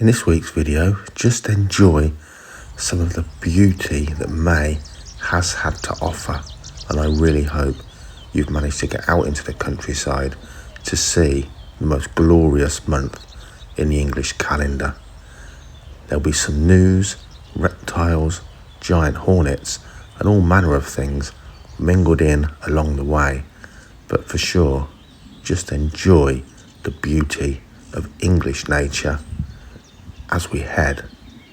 In this week's video, just enjoy some of the beauty that May has had to offer, and I really hope you've managed to get out into the countryside to see the most glorious month in the English calendar. There'll be some news, reptiles, giant hornets and all manner of things mingled in along the way, but for sure, just enjoy the beauty of English nature as we head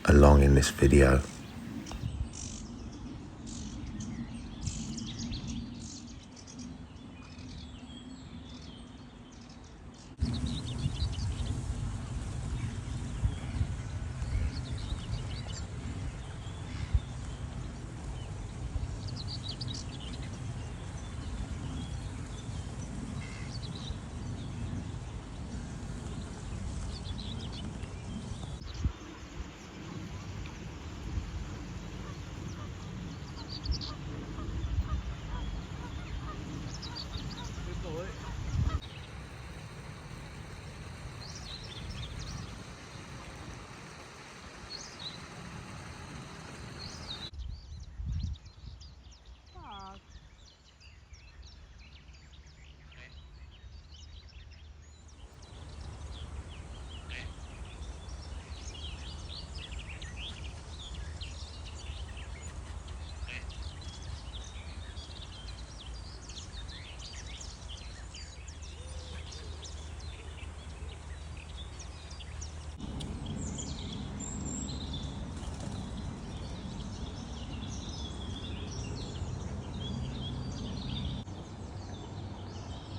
along in this video.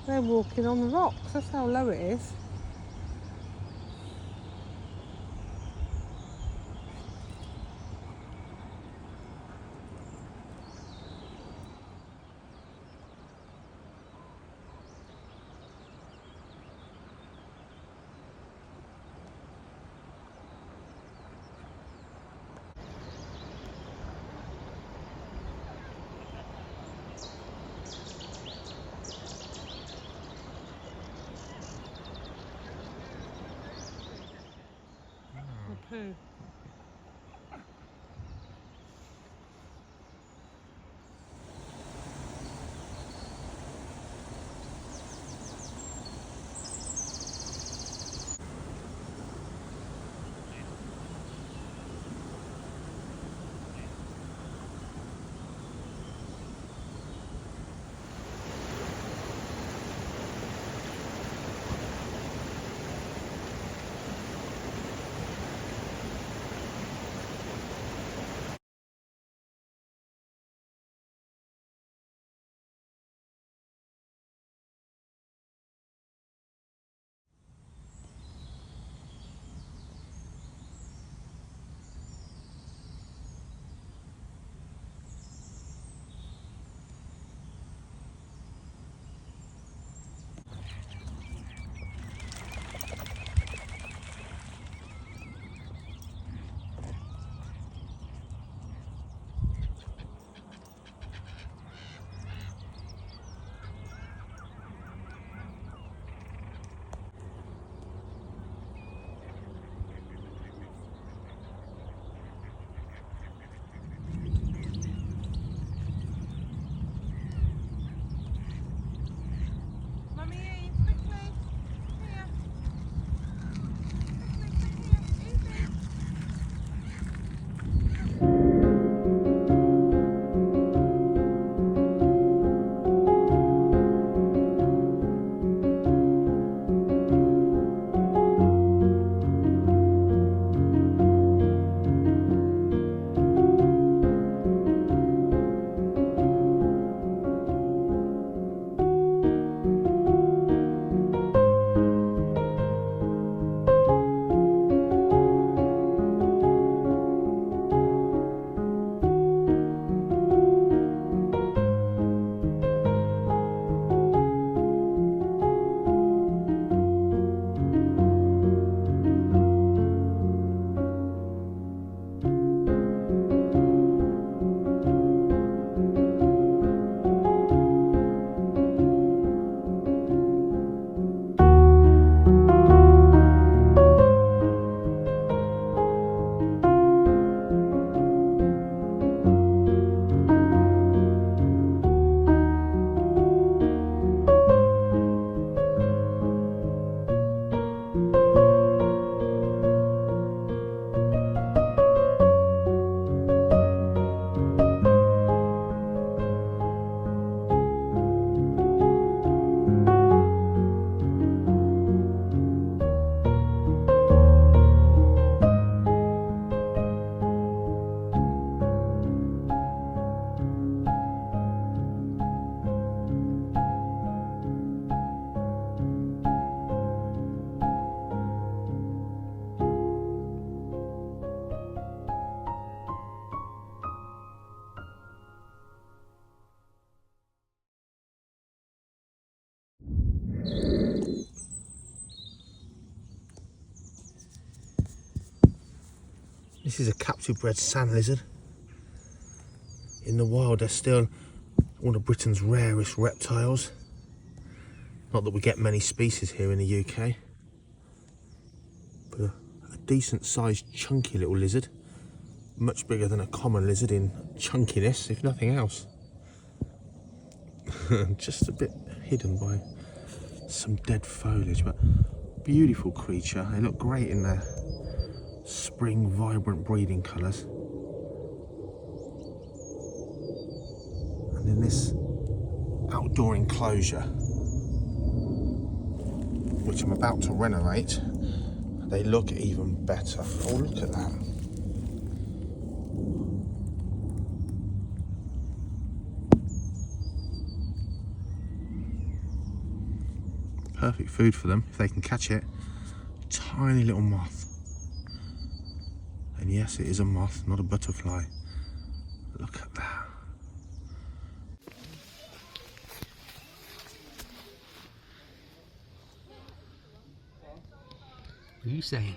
They're walking on the rocks, that's how low it is. Poo. This is a captive bred sand lizard. In the wild, they're still one of Britain's rarest reptiles. Not that we get many species here in the UK, but a decent sized chunky little lizard. Much bigger than a common lizard in chunkiness, if nothing else. Just a bit hidden by some dead foliage, but beautiful creature. They look great in their spring vibrant breeding colours. And in this outdoor enclosure, which I'm about to renovate, they look even better. Oh, look at that. Perfect food for them if they can catch it. Tiny little moth. And yes, it is a moth, not a butterfly. Look at that. What are you saying?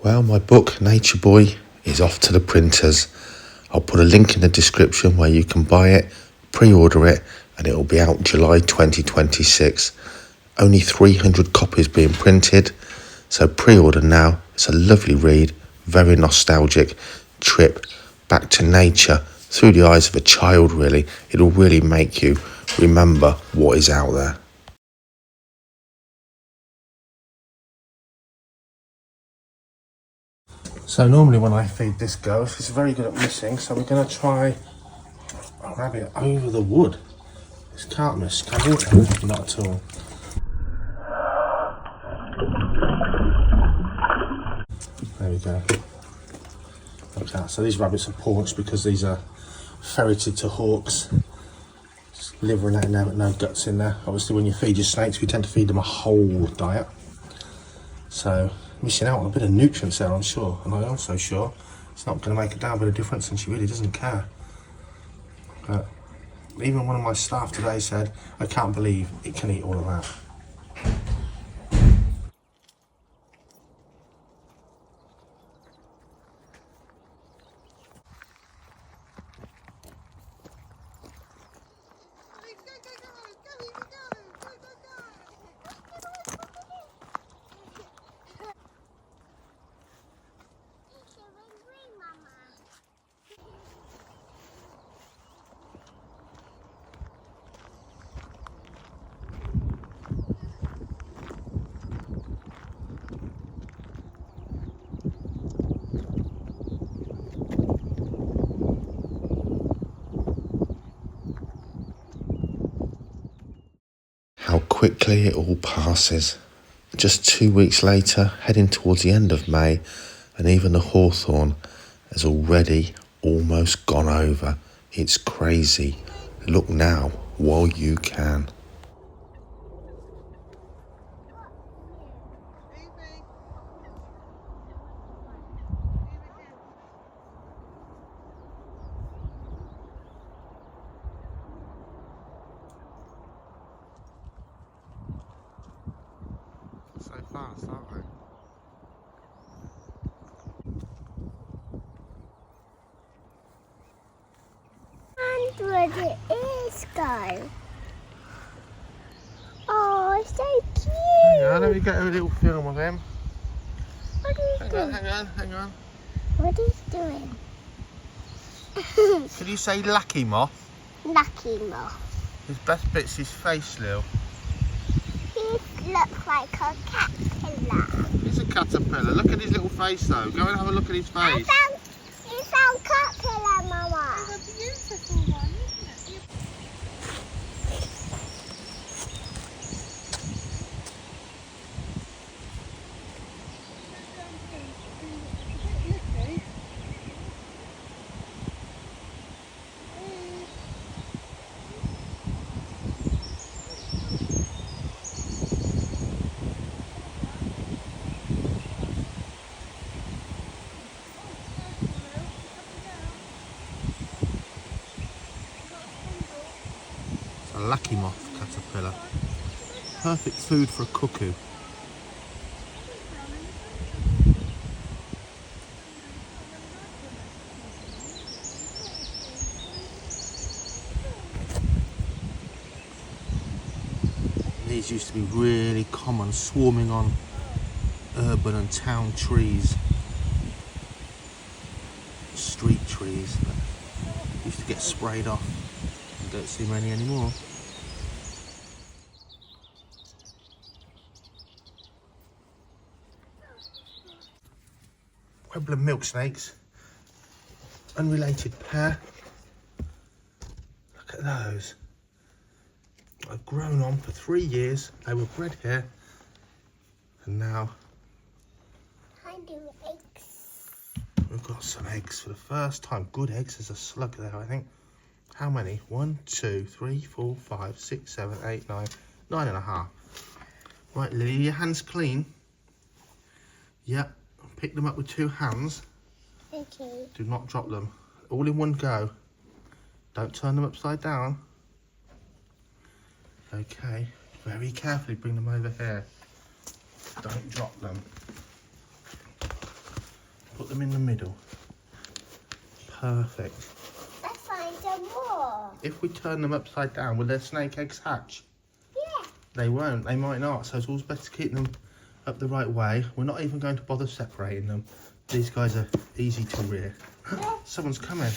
Well, my book, Nature Boy, is off to the printers. I'll put a link in the description where you can buy it, pre-order it, and it will be out July 2026. Only 300 copies being printed, so pre-order now. It's a lovely read, very nostalgic trip back to nature through the eyes of a child, really. It'll really make you remember what is out there. So normally when I feed this ghost, it's very good at missing, so we're going to try a rabbit over the wood. This can't miss, can it? Not at all. There we go. Okay, so these rabbits are paunched because these are ferreted to hawks. Just liver and that in there, but no guts in there. Obviously when you feed your snakes, we tend to feed them a whole diet. So missing out on a bit of nutrients there, I'm sure. And I'm also sure it's not going to make a damn bit of difference, and she really doesn't care. But even one of my staff today said, I can't believe it can eat all of that. How quickly it all passes. Just 2 weeks later, heading towards the end of May, and even the hawthorn has already almost gone over. It's crazy. Look now while you can. So fast, aren't they? And where the ears go. Oh, it's so cute. Hang on, let me get a little film of him. What are you doing? Hang on. What is he doing? Did you say lucky moth? Lucky moth. His best bit's his face, Lil. He looks like a caterpillar. He's a caterpillar. Look at his little face, though. Go and have a look at his face. He found caterpillar, Mama. It's a beautiful one, isn't it? blacky moth caterpillar. Perfect food for a cuckoo. These used to be really common, swarming on urban and town trees, street trees that used to get sprayed off. You don't see many anymore. Pueblo milk snakes, unrelated pair. Look at those. I've grown on for 3 years. They were bred here, and now we've got some eggs for the first time. Good eggs. There's a slug there, I think. How many? 1, 2, 3, 4, 5, 6, 7, 8, 9, 9.5. Right, Lily, your hands clean. Yep. Pick them up with 2 hands. Okay. Do not drop them. All in one go. Don't turn them upside down. Okay. Very carefully bring them over here. Don't drop them. Put them in the middle. Perfect. Let's find some more. If we turn them upside down, will their snake eggs hatch? Yeah. They won't. They might not. So it's always better to keep them up the right way. We're not even going to bother separating them. These guys are easy to rear. Someone's coming.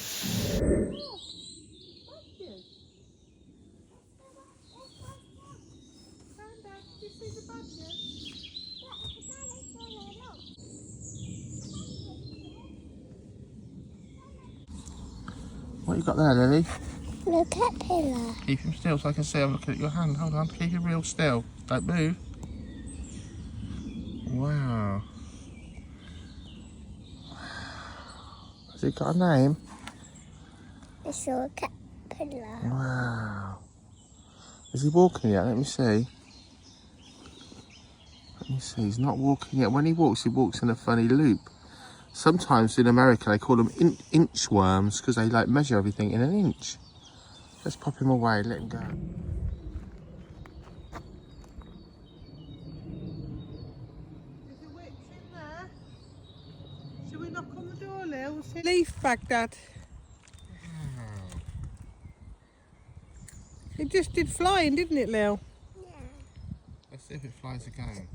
What you got there, Lily? Look at Pillar. Keep him still so I can see. I'm looking at your hand. Hold on. Keep him real still. Don't move. Wow. Has he got a name? It's a caterpillar. Wow. Is he walking yet? Let me see. Let me see. He's not walking yet. When he walks in a funny loop. Sometimes in America they call them inchworms because they like measure everything in an inch. Let's pop him away. Let him go. Shall we knock on the door, Lil? Leaf bag, Dad. It just did flying, didn't it, Lil? Yeah. Let's see if it flies again.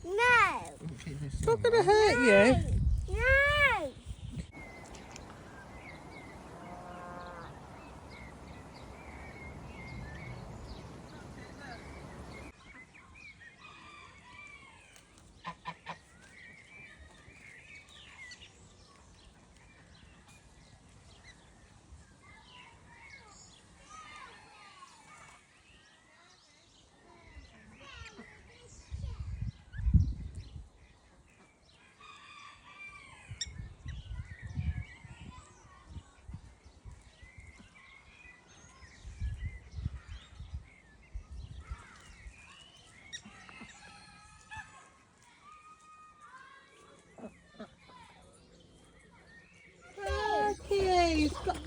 No. It's not going to hurt you. No.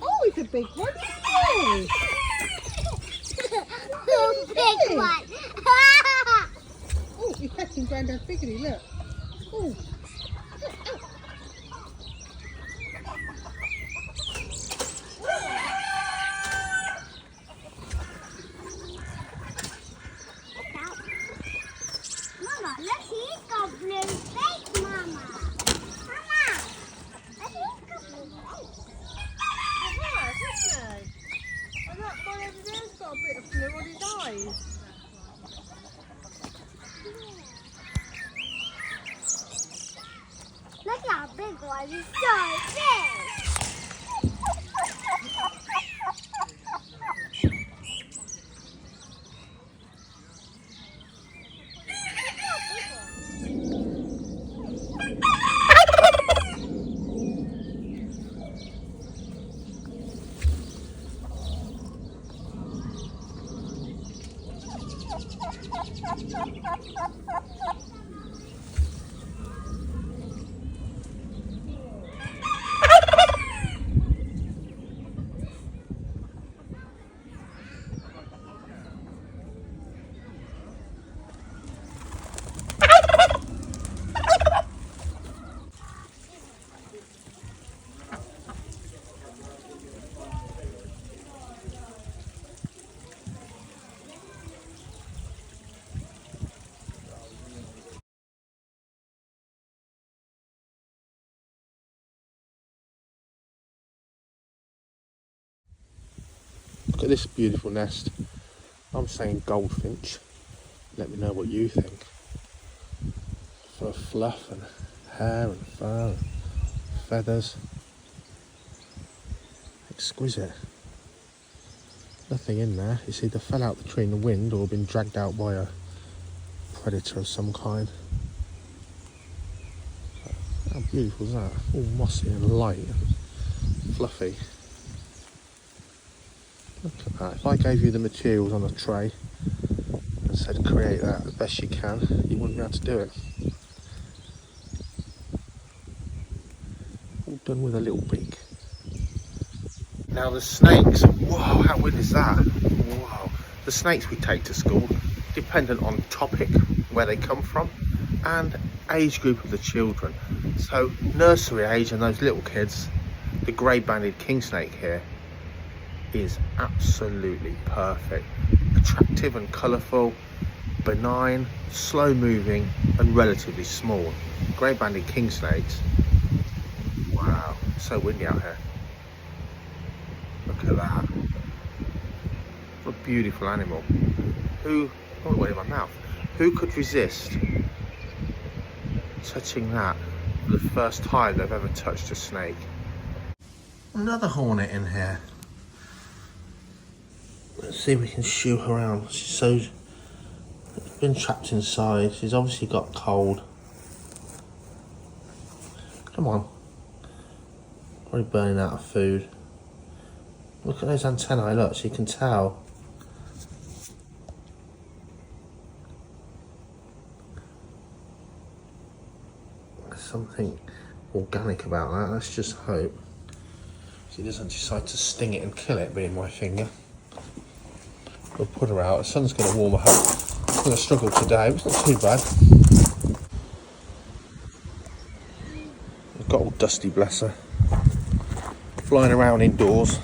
Oh, it's a big one, isn't Big one. Oh, he's catching Grandad's biggity, look. Oh. Mama, look, he's got blue face, Mama. Mama, look, he's got blue face. And that boy over there's got a bit of blue on his eyes. Look how big one. He's so big. at this beautiful nest. I'm saying goldfinch. Let me know what you think. Full of fluff and hair and fur and feathers. Exquisite. Nothing in there. It's either fell out the tree in the wind or been dragged out by a predator of some kind. How beautiful is that? All mossy and light and fluffy. Look at that. If I gave you the materials on a tray and said create that as best you can, you wouldn't be able to do it. All done with a little beak. Now the snakes, whoa, how weird is that? Wow. The snakes we take to school, dependent on topic, where they come from, and age group of the children. So nursery age and those little kids, the grey-banded king snake here is absolutely perfect. Attractive and colourful, benign, slow moving and relatively small. Grey-banded king snakes, wow, so windy out here. Look at that. What a beautiful animal. Who, oh wait in my mouth, who could resist touching that for the first time they've ever touched a snake? Another hornet in here. Let's see if we can shoo her around. She's been trapped inside. She's obviously got cold. Come on. Probably burning out of food. Look at those antennae, look, so you can tell. There's something organic about that, let's just hope. She doesn't decide to sting it and kill it, being my finger. We'll put her out, the sun's going to warm her up. I'm going to struggle today, but it's not too bad. I've got all dusty, bless her. Flying around indoors.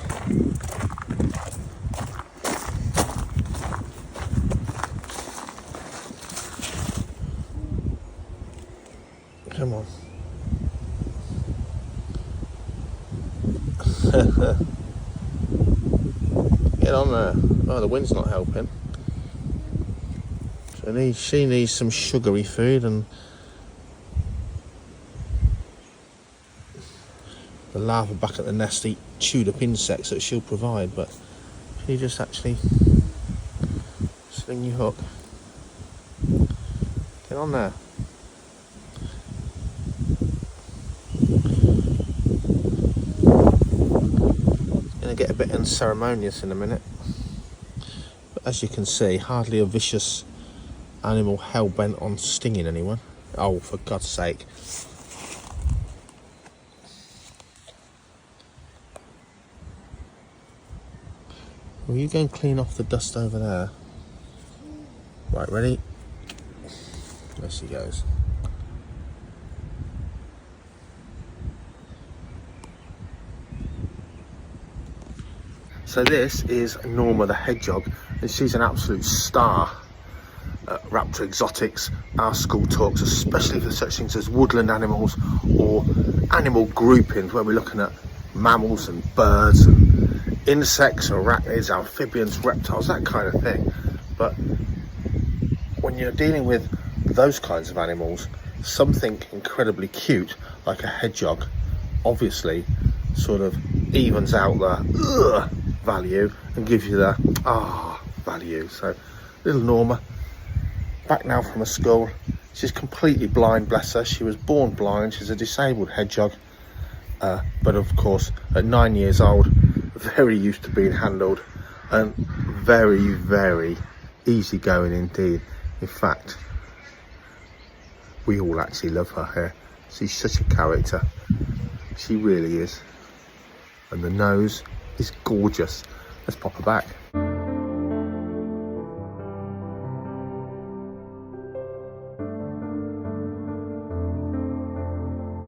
Come on. Get on there. Oh, the wind's not helping. So she needs some sugary food, and the larvae back at the nest eat chewed up insects that she'll provide, but can you just actually sling your hook? Get on there. Gonna get a bit unceremonious in a minute, but as you can see, hardly a vicious animal hell-bent on stinging anyone. Oh, for God's sake. Well, you go and clean off the dust over there. Right, ready? There she goes. So this is Norma the hedgehog, and she's an absolute star at Raptor Exotics. Our school talks, especially for such things as woodland animals or animal groupings, where we're looking at mammals and birds and insects, arachnids, amphibians, reptiles, that kind of thing. But when you're dealing with those kinds of animals, something incredibly cute like a hedgehog obviously sort of evens out the value and gives you the value. So little Norma, back now from a school. She's completely blind, bless her. She was born blind. She's a disabled hedgehog, but of course at 9 years old, very used to being handled and very, very easygoing indeed. In fact, we all actually love her here. She's such a character. She really is. And the nose is gorgeous. Let's pop her back.